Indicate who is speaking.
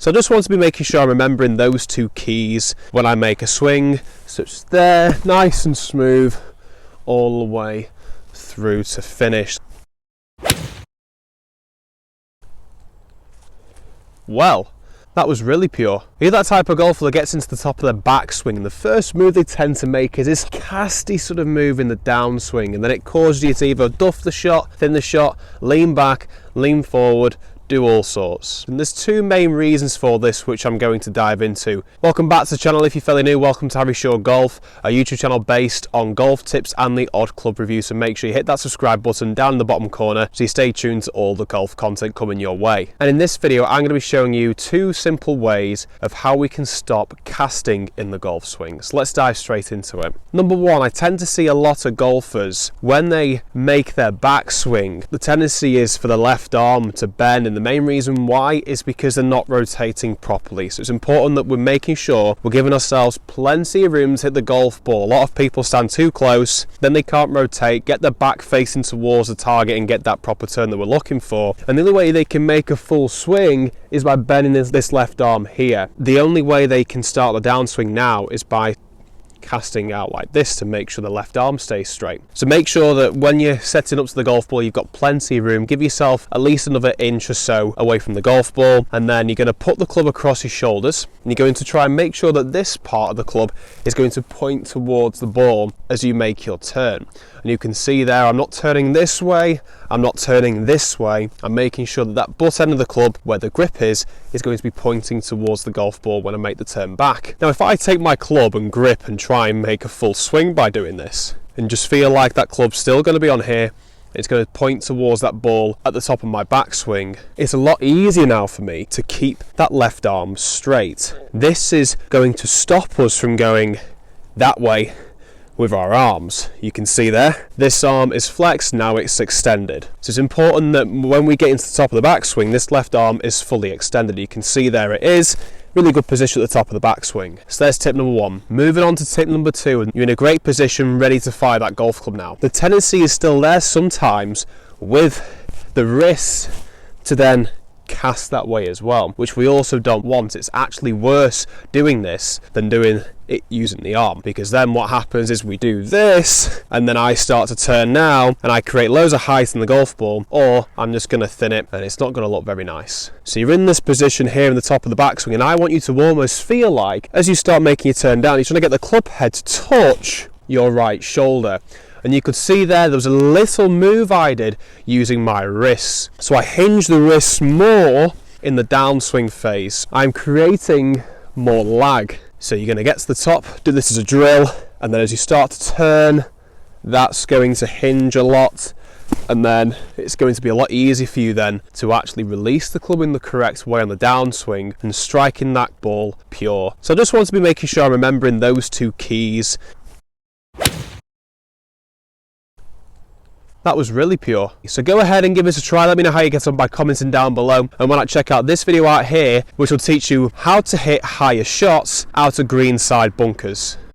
Speaker 1: So I just want to be making sure I'm remembering those two keys when I make a swing, such as there, nice and smooth, all the way through to finish. Well, that was really pure. You're that type of golfer that gets into the top of their backswing. The first move they tend to make is this casty sort of move in the downswing, and then it causes you to either duff the shot, thin the shot, lean back, lean forward, do all sorts. And there's two main reasons for this, which I'm going to dive into. Welcome back to the channel. If you're fairly new, welcome to Harry Shaw Golf, a YouTube channel based on golf tips and the odd club review. So make sure you hit that subscribe button down in the bottom corner so you stay tuned to all the golf content coming your way. And in this video, I'm going to be showing you two simple ways of how we can stop casting in the golf swing. So let's dive straight into it. Number one, I tend to see a lot of golfers, when they make their backswing, the tendency is for the left arm to bend, and the main reason why is because they're not rotating properly. So it's important that we're making sure we're giving ourselves plenty of room to hit the golf ball. A lot of people stand too close, then they can't rotate, get their back facing towards the target and get that proper turn that we're looking for. And the only way they can make a full swing is by bending this left arm here. The only way they can start the downswing now is by casting out like this to make sure the left arm stays straight. So make sure that when you're setting up to the golf ball, you've got plenty of room. Give yourself at least another inch or so away from the golf ball, and then you're going to put the club across your shoulders, and you're going to try and make sure that this part of the club is going to point towards the ball as you make your turn. And you can see there, I'm not turning this way, I'm not turning this way. I'm making sure that that butt end of the club, where the grip is going to be pointing towards the golf ball when I make the turn back. Now, if I take my club and grip and try and make a full swing by doing this, and just feel like that club's still going to be on here, it's going to point towards that ball at the top of my backswing, it's a lot easier now for me to keep that left arm straight. This is going to stop us from going that way with our arms. You can see there, this arm is flexed, now it's extended. So it's important that when we get into the top of the backswing, this left arm is fully extended. You can see there it is. Really good position at the top of the backswing. So there's tip number one. Moving on to tip number two, and you're in a great position ready to fire that golf club now. The tendency is still there sometimes with the wrist to then cast that way as well, which we also don't want. It's actually worse doing this than doing it using the arm, because then what happens is we do this and then I start to turn now and I create loads of height in the golf ball, or I'm just going to thin it and it's not going to look very nice. So you're in this position here in the top of the backswing, and I want you to almost feel like as you start making your turn down, you're trying to get the club head to touch your right shoulder. And you could see there was a little move I did using my wrists. So I hinge the wrists more in the downswing phase. I'm creating more lag. So you're going to get to the top, do this as a drill, and then as you start to turn, that's going to hinge a lot. And then it's going to be a lot easier for you then to actually release the club in the correct way on the downswing and striking that ball pure. So I just want to be making sure I'm remembering those two keys. That was really pure. So go ahead and give us a try. Let me know how you get on by commenting down below. And when I check out this video out here, which will teach you how to hit higher shots out of greenside bunkers.